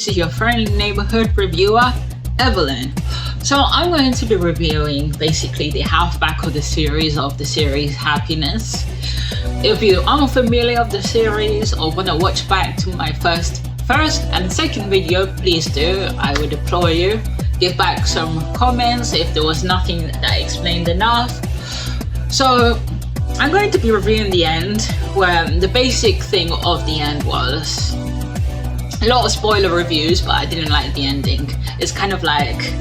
This is your friendly neighborhood reviewer, Evelyn. So I'm going to be reviewing basically the halfback of the series Happiness. If you are unfamiliar of the series or want to watch back to my first and second video, please do. I would implore you. Give back some comments if there was nothing that I explained enough. So I'm going to be reviewing the end, where the basic thing of the end was a lot of spoiler reviews, but I didn't like the ending. It's kind of like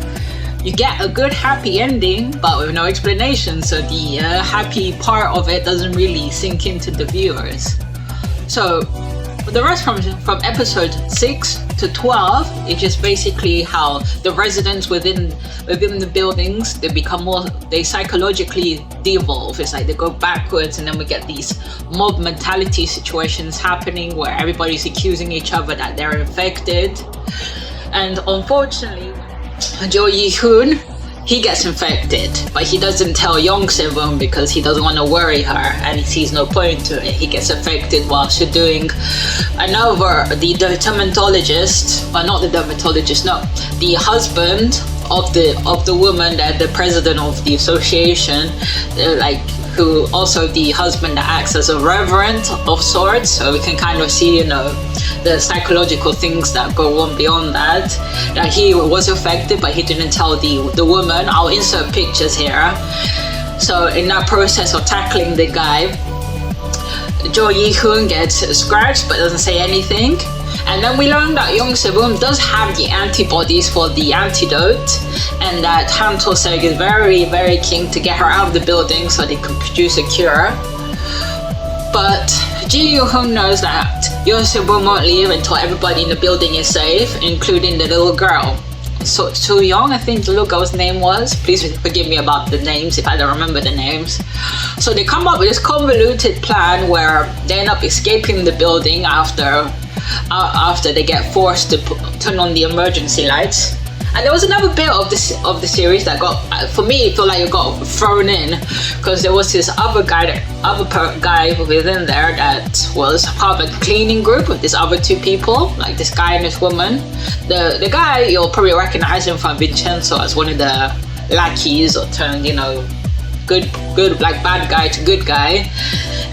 you get a good happy ending but with no explanation, so the happy part of it doesn't really sink into the viewers. So the rest from episode 6 to 12 is just basically how the residents within the buildings, they psychologically de-evolve. It's like they go backwards, and then we get these mob mentality situations happening where everybody's accusing each other that they're infected. And unfortunately, Jo Yi-hoon, he gets infected, but he doesn't tell Hyung-sik because he doesn't want to worry her, and he sees no point to it. He gets affected while she's doing the husband of the woman that the president of the association, who also the husband that acts as a reverend of sorts. So we can kind of see, the psychological things that go on beyond that he was affected, but he didn't tell the woman. I'll insert pictures here. So in that process of tackling the guy, Jo Yi-hoon gets scratched but doesn't say anything. And then we learn that Hyung-sik does have the antibodies for the antidote, and that Han-sik is very, very keen to get her out of the building so they can produce a cure. But Ji Yoo-hoon knows that Hyung-sik won't leave until everybody in the building is safe, including the little girl. So Young, I think the little girl's name was. Please forgive me about the names if I don't remember the names. So they come up with this convoluted plan where they end up escaping the building after they get forced to turn on the emergency lights. And there was another bit of the series that for me, it felt like it got thrown in, because there was this other guy within there that was part of a cleaning group with these other two people, like this guy and this woman. The guy, you'll probably recognize him from Vincenzo as one of the lackeys, or turned, good like bad guy to good guy.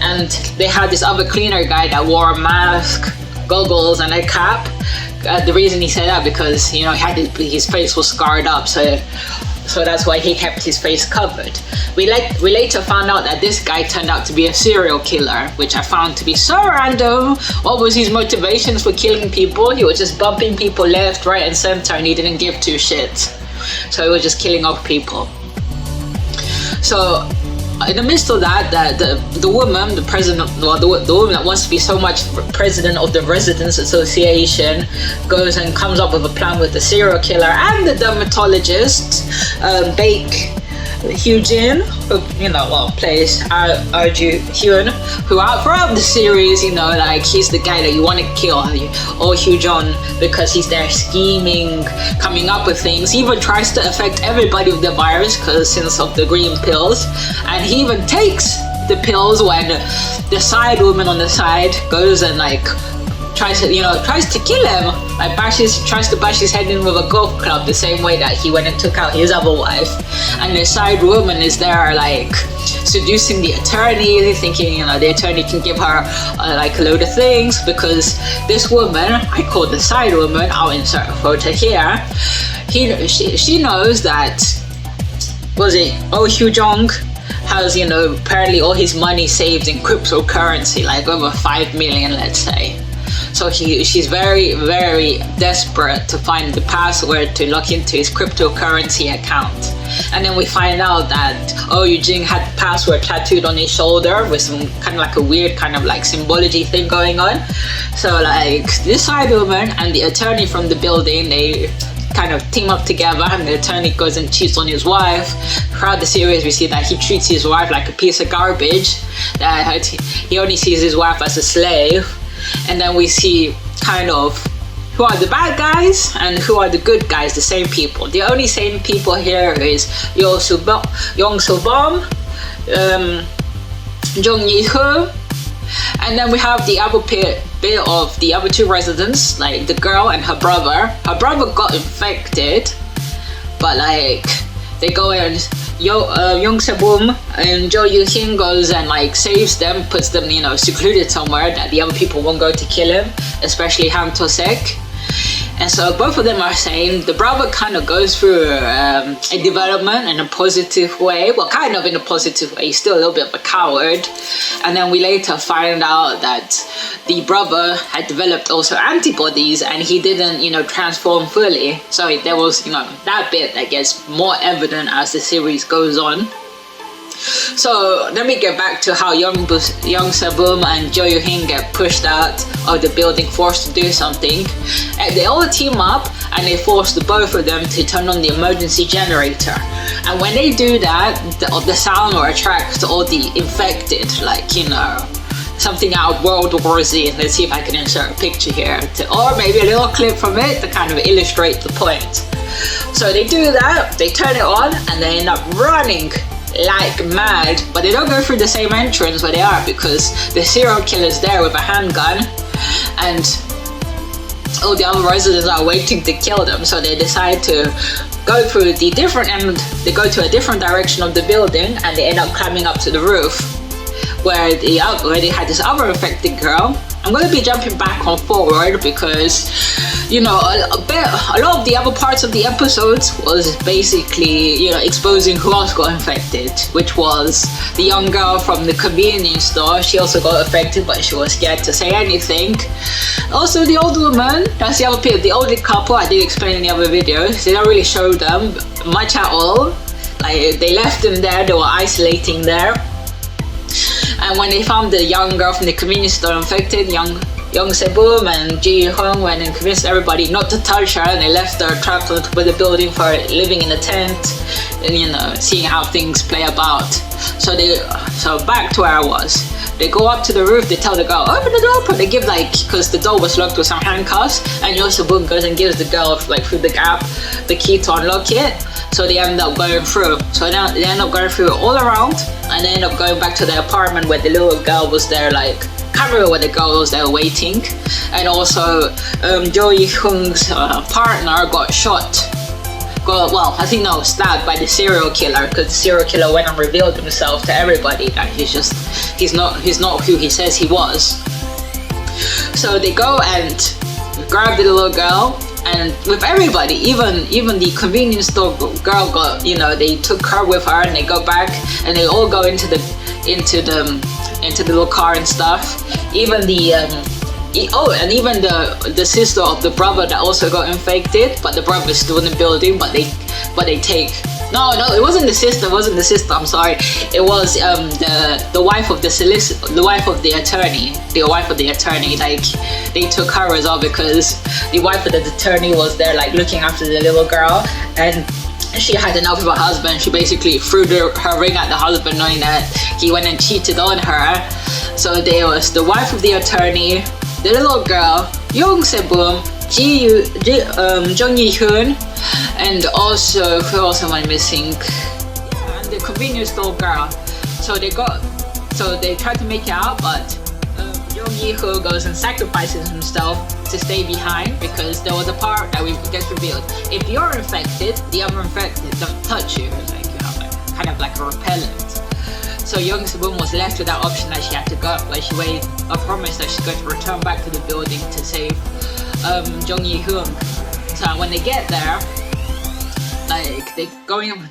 And they had this other cleaner guy that wore a mask, goggles, and a cap. The reason he said that because his face was scarred up, so that's why he kept his face covered. We later found out that this guy turned out to be a serial killer, which I found to be so random. What was his motivations for killing people? He was just bumping people left, right, and center, and he didn't give two shits. So he was just killing off people. So in the midst of that, the woman, the president, the woman that wants to be so much president of the Residents Association, goes and comes up with a plan with the serial killer and the dermatologist, Baek Hyun, who plays Hyun, who throughout the series, he's the guy that you want to kill, or Hyo-joo, because he's there scheming, coming up with things. He even tries to affect everybody with the virus since of the green pills, and he even takes the pills when the side woman on the side goes and tries to kill him, tries to bash his head in with a golf club, the same way that he went and took out his other wife. And the side woman is there seducing the attorney, thinking the attorney can give her a load of things, because this woman, I call the side woman, I'll insert a photo here, she knows that Hyo-joo has apparently all his money saved in cryptocurrency, over 5 million, let's say. So she's very, very desperate to find the password to log into his cryptocurrency account. And then we find out that Eugene had the password tattooed on his shoulder with some kind of a weird kind of symbology thing going on. So this side woman and the attorney from the building, they kind of team up together, and the attorney goes and cheats on his wife. Throughout the series, we see that he treats his wife like a piece of garbage, that he only sees his wife as a slave. And then we see kind of who are the bad guys and who are the good guys, the same people. The only same people here is Young-soo, Jung Yi-hoon, And then we have the other bit of the other two residents, like the girl and her brother. Her brother got infected, but like they go and Hyung-sik and Jo Yoo-hin goes and like saves them, puts them, you know, secluded somewhere that the other people won't go to kill him, especially Han-to-sik. And so both of them are saying the brother kind of goes through a development in a positive way. Well, kind of in a positive way. He's still a little bit of a coward. And then we later find out that the brother had developed also antibodies and he didn't, you know, transform fully. So there was, you know, that bit that gets more evident as the series goes on. So let me get back to how Hyung-sik and Jo Yoo-hin get pushed out of the building, forced to do something. And they all team up and they force the both of them to turn on the emergency generator. And when they do that, the sound will attract all the infected, like, you know, something out of World War Z. Let's see if I can insert a picture here, or maybe a little clip from it to kind of illustrate the point. So they do that, they turn it on, and they end up running like mad, but they don't go through the same entrance where they are because the serial killer's there with a handgun and all the other residents are waiting to kill them. So they decide to go through the different end. They go to a different direction of the building and they end up climbing up to the roof where they had this other infected girl. I'm going to be jumping back and forward because, you know, a lot of the other parts of the episodes was basically, you know, exposing who else got infected, which was the young girl from the convenience store. She also got affected, but she was scared to say anything. Also, the old woman, that's the other people, the older couple, I did explain in the other videos. They don't really show them much at all. Like, they left them there, they were isolating there. And when they found the young girl from the convenience store infected, Hyung-sik and Ji Hyun went and convinced everybody not to touch her, and they left her trapped on top of the building for living in a tent and, you know, seeing how things play about. So back to where I was. They go up to the roof, they tell the girl, open the door, but they give like, because the door was locked with some handcuffs, and Hyung-sik goes and gives the girl like through the gap the key to unlock it. So they end up going through. So now they end up going through all around, and they end up going back to the apartment where the little girl was there, like, can't remember where the girl was there waiting. And also Jo Yoo-hun's partner got shot. I think no, stabbed by the serial killer, because the serial killer went and revealed himself to everybody that he's not who he says he was. So they go and grab the little girl, and with everybody, even the convenience store girl got, you know, they took her with her, and they go back and they all go into the little car and stuff. Even even the sister of the brother that also got infected, but the brother's still in the building, but they take, no, it wasn't the sister, I'm sorry. It was the wife of the wife of the attorney, like, they took her as well, because the wife of the attorney was there, like, looking after the little girl, and she had enough of her husband. She basically threw her ring at the husband, knowing that he went and cheated on her. So there was the wife of the attorney, the little girl, Hyung-sik, Jung Yi-hyun, and also, who else am I missing? Yeah, and the convenience store girl. So they tried to make it out, but Jung Yi-hyun goes and sacrifices himself to stay behind, because there was a part that gets revealed. If you're infected, the other infected don't touch you. It's like, you know, like, kind of like a repellent. So Hyung-sik was left with that option that she had to go, but she made a promise that she's going to return back to the building to save Jung Yi-hyun. So when they get there, like, they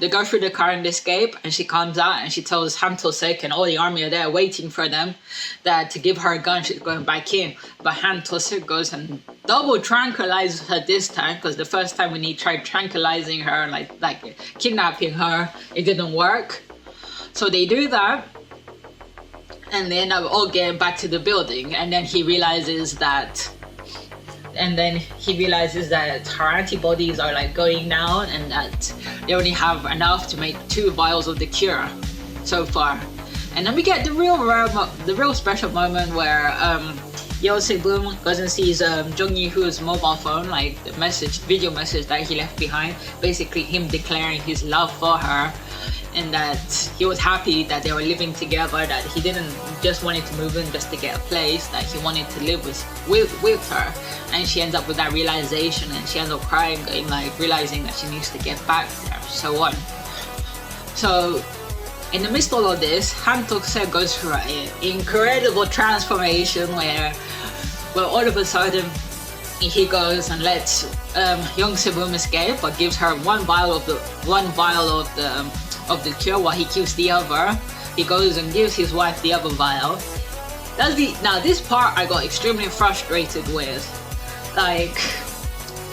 go through the car and escape, and she comes out and she tells Han-to-sik and all the army are there waiting for them, that to give her a gun, she's going back in. But Han-to-sik goes and double tranquilizes her this time, because the first time when he tried tranquilizing her, like kidnapping her, it didn't work. So they do that, and they end up all getting back to the building, and then he realizes that her antibodies are like going down, and that they only have enough to make 2 vials of the cure so far. And then we get the real special moment where Boom goes and sees Jung Yi-hoo's mobile phone, like the video message that he left behind, basically him declaring his love for her, and that he was happy that they were living together, that he didn't just wanted to move in just to get a place, that he wanted to live with her. And she ends up with that realization, and she ends up crying, like realizing that she needs to get back there, so on. So in the midst of all this, Han Tok-sek goes through an incredible transformation where all of a sudden he goes and lets Young Se-boom escape, but gives her one vial of the cure while he keeps the other. He goes and gives his wife the other vial. Now this part I got extremely frustrated with. Like,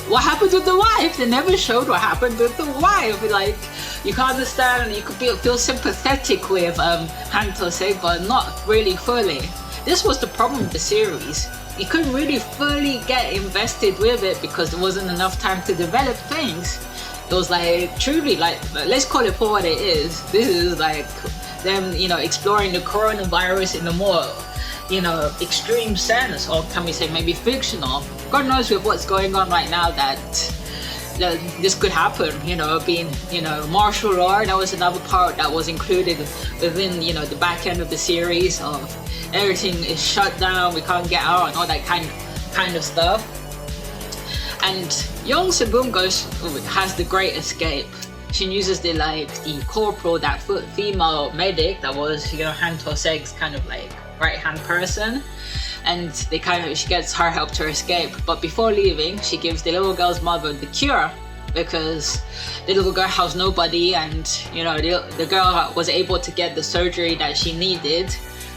what happened with the wife? They never showed what happened with the wife. Like, you can understand and you could feel sympathetic with Han To-sek, but not really fully. This was the problem with the series. You couldn't really fully get invested with it because there wasn't enough time to develop things. It was like, truly, like, let's call it for what it is. This is like them, exploring the coronavirus in a more, extreme sense, or can we say maybe fictional. God knows with what's going on right now that this could happen, being, martial law. That was another part that was included within, the back end of the series of everything is shut down, we can't get out, and all that kind of stuff. And Young Se-boom has the great escape. She uses the corporal, that female medic that was, Han To-sek's kind of like right-hand person, and she gets her help to escape. But before leaving, she gives the little girl's mother the cure, because the little girl has nobody, and the girl was able to get the surgery that she needed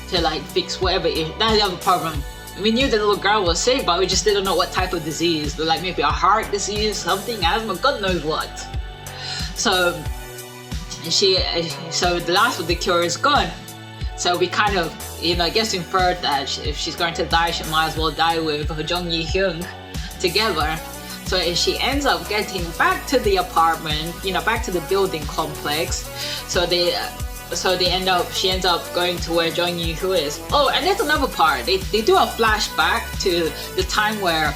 to fix whatever that's the other problem. We knew the little girl was sick, but we just didn't know what type of disease, like maybe a heart disease, something, asthma, God knows what. So the last of the cure is gone. So we kind of, I guess inferred that if she's going to die, she might as well die with Jung Yi-hyun together. So she ends up getting back to the apartment, back to the building complex. She ends up going to where Jung Yi-hoo is. Oh, and there's another part. They do a flashback to the time where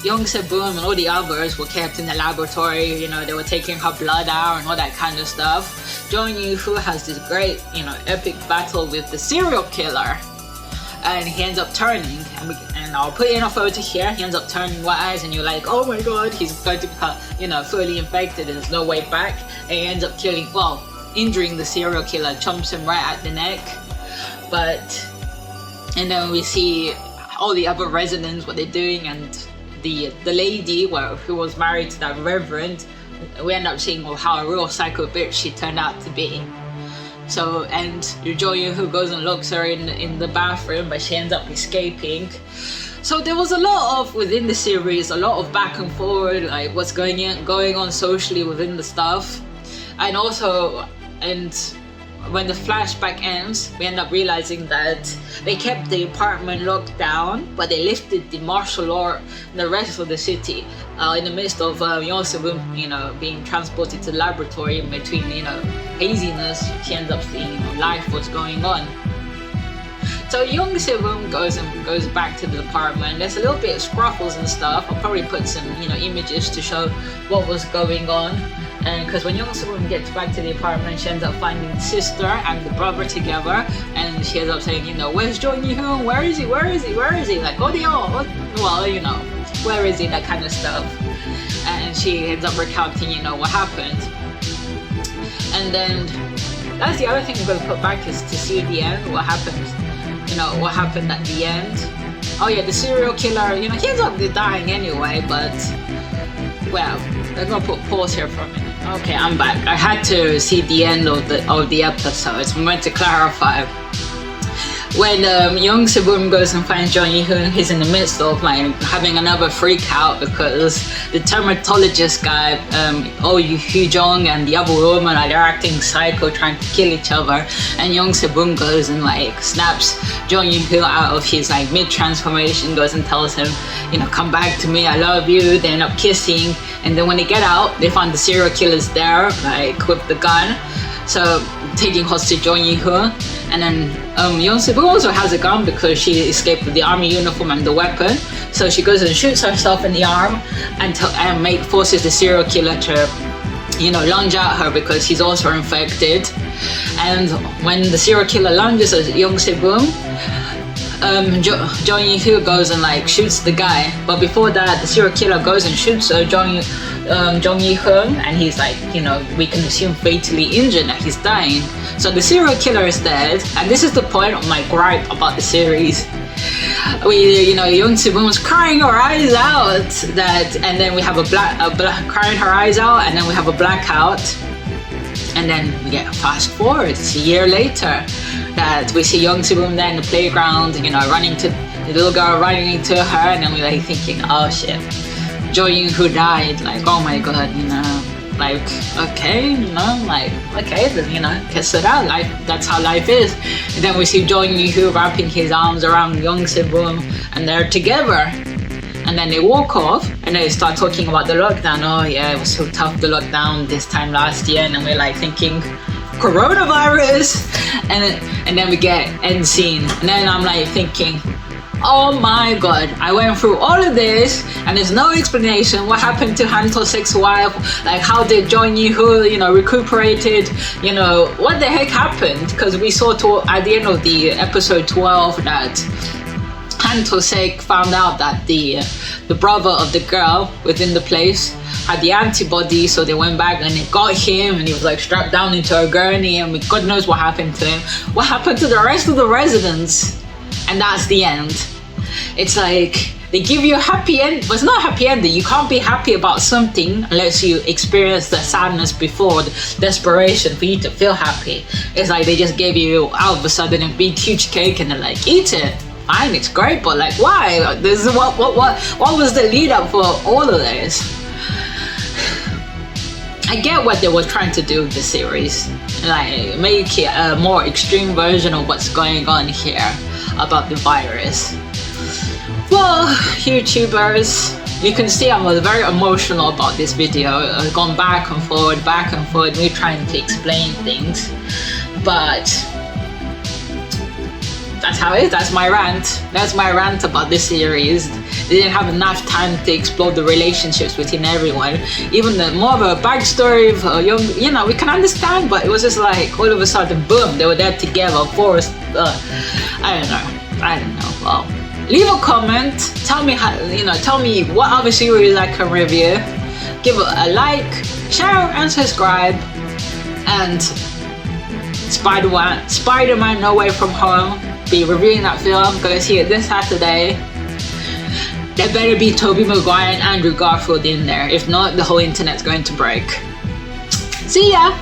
Young Se-boom and all the others were kept in the laboratory. They were taking her blood out and all that kind of stuff. Jung Yi-hoo has this great, epic battle with the serial killer, and he ends up turning. And I'll put in a photo here. He ends up turning white eyes, and you're like, oh my god, he's going to become, fully infected, and there's no way back. And he ends up injuring the serial killer, chomps him right at the neck. And then we see all the other residents, what they're doing, and the lady who was married to that reverend, we end up seeing how a real psycho bitch she turned out to be. So, and Jo Yoon-hoo goes and looks her in the bathroom, but she ends up escaping. So there was a lot of, within the series, a lot of back and forward, like what's going on socially within the stuff. And when the flashback ends, we end up realizing that they kept the apartment locked down, but they lifted the martial law in the rest of the city. In the midst of Young Se-boom, being transported to the laboratory, in between, haziness, she ends up seeing life, what's going on. So Young Se-boom goes back to the apartment. There's a little bit of scruffles and stuff. I'll probably put some images to show what was going on. And because when Young Se-boom gets back to the apartment, she ends up finding the sister and the brother together, and she ends up saying, where's Jung Yi-hyun? Where is he? Where is he? Where is he? Like, where is he? That kind of stuff. And she ends up recounting, what happened. And then that's the other thing we're going to put back, is to see the end, what happened. What happened at the end. Oh yeah, the serial killer, he ends up dying anyway, but, well, I'm gonna put pause here for a minute. Okay, I'm back. I had to see the end of the episode, so I'm going to clarify. When Young Se-boom goes and finds Jung Yi-hyun, he's in the midst of having another freak out because the dermatologist guy, Hyo-joo and the other woman they're acting psycho, trying to kill each other, and Young Se-boom goes and snaps Jung Yi-hyun out of his mid-transformation, goes and tells him, come back to me, I love you. They end up kissing, and then when they get out, they find the serial killers there, with the gun. so taking hostage Jong Yi-ho, and then Hyung-sik also has a gun because she escaped with the army uniform and the weapon. So she goes and shoots herself in the arm and forces the serial killer to, lunge at her because he's also infected. And when the serial killer lunges at Hyung-sik, Jong Yi-ho goes and shoots the guy. But before that, the serial killer goes and shoots Jong Yi-ho, and he's we can assume fatally injured, that he's dying. So the serial killer is dead, and this is the point of my gripe about the series. Hyung-sik was crying her eyes out, and then we have a crying her eyes out, and then we have a blackout. And then we get fast forward, it's a year later, that we see Hyung-sik there in the playground, running to the little girl, running into her, and then we're thinking, oh shit, Jong Yi-ho died, oh my god, okay, okay, then, kiss it out, that's how life is. And then we see Jong Yi-ho wrapping his arms around Hyung-sik, and they're together. And then they walk off, and they start talking about the lockdown. Oh yeah, it was so tough, the lockdown this time last year. And then we're thinking, coronavirus. And then we get end scene. And then I'm thinking, oh my god, I went through all of this, and there's no explanation. What happened to Han To-sek's wife? How did Jong Yi-ho, recuperated? What the heck happened? Because we saw at the end of the episode 12 that Han To-sek found out that the brother of the girl within the place had the antibody, so they went back and it got him, and he was strapped down into a gurney, and God knows what happened to him. What happened to the rest of the residents? And that's the end. It's they give you a happy end, but it's not a happy ending. You can't be happy about something unless you experience the sadness before, the desperation for you to feel happy. It's they just gave you out of a sudden a big huge cake and they're eat it. Fine, it's great, but why? This is what was the lead up for all of this? I get what they were trying to do with the series, make it a more extreme version of what's going on here about the virus. Well, YouTubers, you can see I'm very emotional about this video. I've gone back and forward, me trying to explain things, but that's how it is. That's my rant. That's my rant about this series. They didn't have enough time to explore the relationships between everyone. Even more of a backstory of we can understand, but it was just all of a sudden, boom, they were there together, forced. I don't know. Well, leave a comment. Tell me tell me what other series I can review. Give it a like, share, and subscribe. And Spider-Man No Way From Home. Be reviewing that film. Gonna see it this Saturday. There better be Tobey Maguire and Andrew Garfield in there. If not, the whole internet's going to break. See ya!